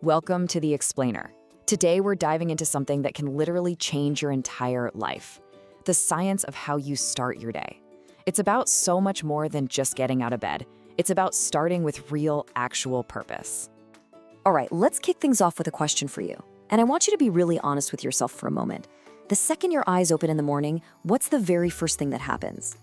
Welcome to The Explainer. Today we're diving into something that can literally change your entire life. The science of how you start your day. It's about so much more than just getting out of bed. It's about starting with real, actual purpose. All right, let's kick things off with a question for you. And I want you to be really honest with yourself for a moment. The second your eyes open in the morning, what's the very first thing that happens?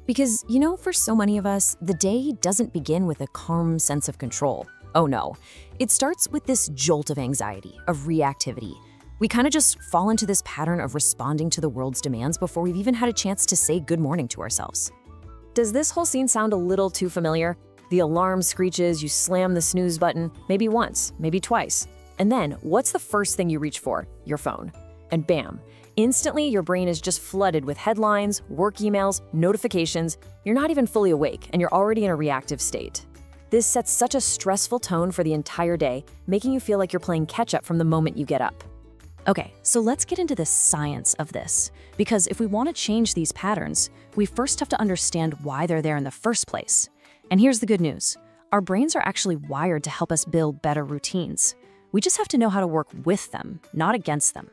Because, for so many of us, the day doesn't begin with a calm sense of control. Oh no, it starts with this jolt of anxiety, of reactivity. We kind of just fall into this pattern of responding to the world's demands before we've even had a chance to say good morning to ourselves. Does this whole scene sound a little too familiar? The alarm screeches, you slam the snooze button, maybe once, maybe twice. And then, what's the first thing you reach for? Your phone. And bam, instantly your brain is just flooded with headlines, work emails, notifications. You're not even fully awake, and you're already in a reactive state. This sets such a stressful tone for the entire day, making you feel like you're playing catch-up from the moment you get up. Okay, so let's get into the science of this, because if we want to change these patterns, we first have to understand why they're there in the first place. And here's the good news. Our brains are actually wired to help us build better routines. We just have to know how to work with them, not against them.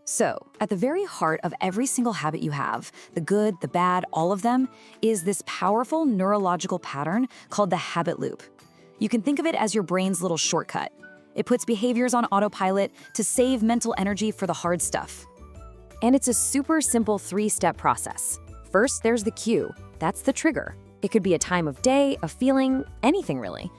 So, at the very heart of every single habit you have, the good, the bad, all of them, is this powerful neurological pattern called the habit loop. You can think of it as your brain's little shortcut. It puts behaviors on autopilot to save mental energy for the hard stuff. And it's a super simple 3-step process. First, there's the cue. That's the trigger. It could be a time of day, a feeling, anything really.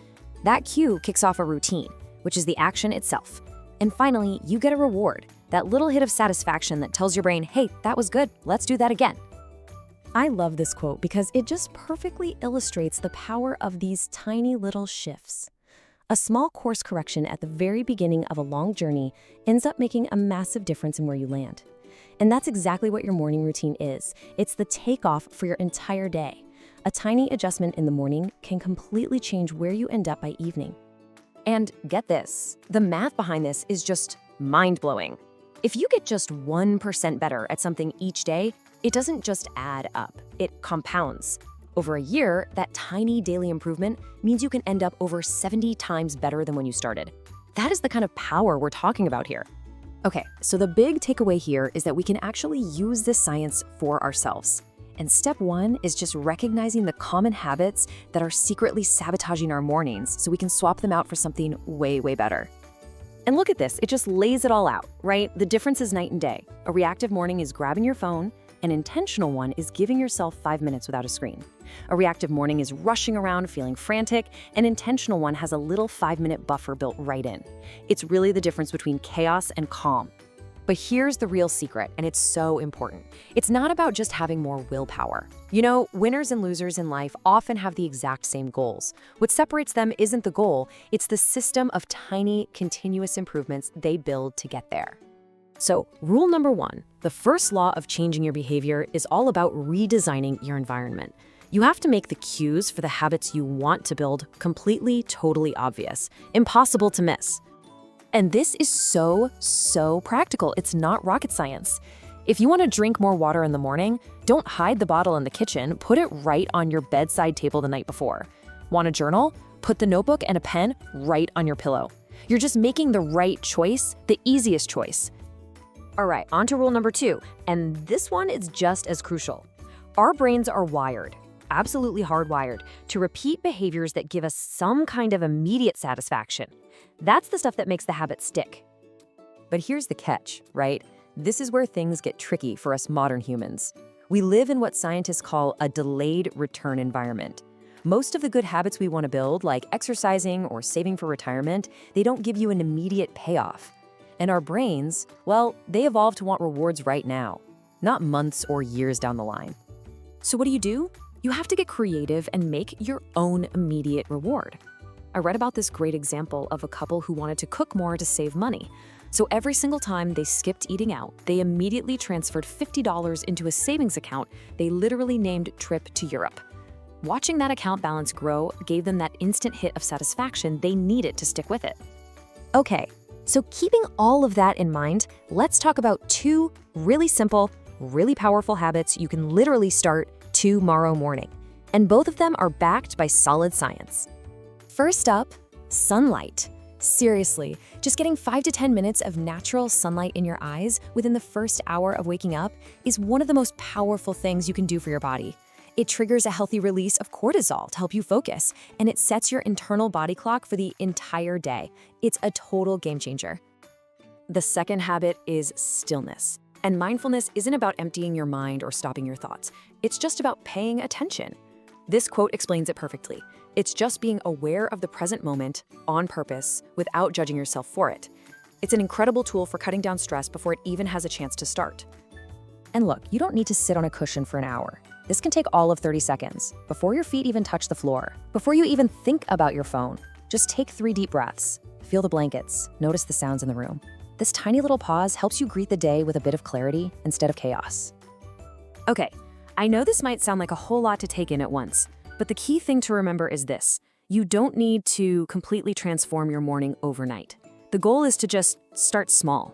That cue kicks off a routine, which is the action itself. And finally, you get a reward, that little hit of satisfaction that tells your brain, hey, that was good, let's do that again. I love this quote because it just perfectly illustrates the power of these tiny little shifts. A small course correction at the very beginning of a long journey ends up making a massive difference in where you land. And that's exactly what your morning routine is. It's the takeoff for your entire day. A tiny adjustment in the morning can completely change where you end up by evening. And get this, the math behind this is just mind-blowing. If you get just 1% better at something each day, it doesn't just add up, it compounds. Over a year, that tiny daily improvement means you can end up over 70 times better than when you started. That is the kind of power we're talking about here. Okay, so the big takeaway here is that we can actually use this science for ourselves. And step 1 is just recognizing the common habits that are secretly sabotaging our mornings so we can swap them out for something way, way better. And look at this, it just lays it all out, right? The difference is night and day. A reactive morning is grabbing your phone. An intentional one is giving yourself 5 minutes without a screen. A reactive morning is rushing around, feeling frantic. An intentional one has a little 5-minute buffer built right in. It's really the difference between chaos and calm. But here's the real secret, and it's so important. It's not about just having more willpower. Winners and losers in life often have the exact same goals. What separates them isn't the goal, it's the system of tiny, continuous improvements they build to get there. So, rule number 1, the first law of changing your behavior is all about redesigning your environment. You have to make the cues for the habits you want to build completely, totally obvious, impossible to miss. And this is so practical. It's not rocket science. If you want to drink more water in the morning, don't hide the bottle in the kitchen, put it right on your bedside table the night before. Want a journal? Put the notebook and a pen right on your pillow. You're just making the right choice, the easiest choice. All right, on to rule number 2, and this one is just as crucial. Our brains are wired, absolutely hardwired, to repeat behaviors that give us some kind of immediate satisfaction. That's the stuff that makes the habit stick. But here's the catch, right? This is where things get tricky for us modern humans. We live in what scientists call a delayed return environment. Most of the good habits we want to build, like exercising or saving for retirement, they don't give you an immediate payoff. And our brains, well, they evolved to want rewards right now, not months or years down the line. So what do? You have to get creative and make your own immediate reward. I read about this great example of a couple who wanted to cook more to save money. So every single time they skipped eating out, they immediately transferred $50 into a savings account they literally named Trip to Europe. Watching that account balance grow gave them that instant hit of satisfaction they needed to stick with it. Okay, so keeping all of that in mind, let's talk about 2 really simple, really powerful habits you can literally start tomorrow morning. And both of them are backed by solid science. First up, sunlight. Seriously, just getting 5 to 10 minutes of natural sunlight in your eyes within the first hour of waking up is one of the most powerful things you can do for your body. It triggers a healthy release of cortisol to help you focus, and it sets your internal body clock for the entire day. It's a total game changer. The second habit is stillness. And mindfulness isn't about emptying your mind or stopping your thoughts. It's just about paying attention. This quote explains it perfectly. It's just being aware of the present moment on purpose without judging yourself for it. It's an incredible tool for cutting down stress before it even has a chance to start. And look, you don't need to sit on a cushion for an hour. This can take all of 30 seconds, before your feet even touch the floor, before you even think about your phone. Just take 3 deep breaths, feel the blankets, notice the sounds in the room. This tiny little pause helps you greet the day with a bit of clarity instead of chaos. Okay, I know this might sound like a whole lot to take in at once, but the key thing to remember is this. You don't need to completely transform your morning overnight. The goal is to just start small.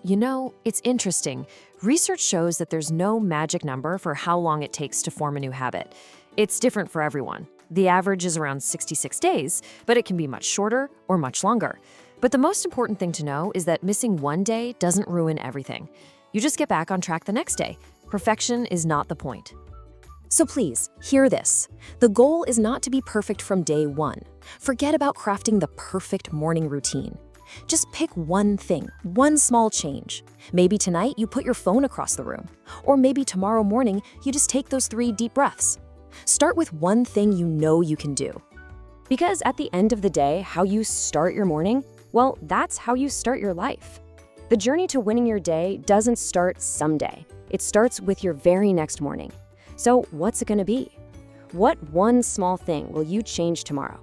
You know, it's interesting. Research shows that there's no magic number for how long it takes to form a new habit. It's different for everyone. The average is around 66 days, but it can be much shorter or much longer. But the most important thing to know is that missing one day doesn't ruin everything. You just get back on track the next day. Perfection is not the point. So please, hear this. The goal is not to be perfect from day one. Forget about crafting the perfect morning routine. Just pick one thing, one small change. Maybe tonight you put your phone across the room. Or maybe tomorrow morning you just take those 3 deep breaths. Start with one thing you know you can do. Because at the end of the day, how you start your morning, well, that's how you start your life. The journey to winning your day doesn't start someday. It starts with your very next morning. So what's it going to be? What one small thing will you change tomorrow?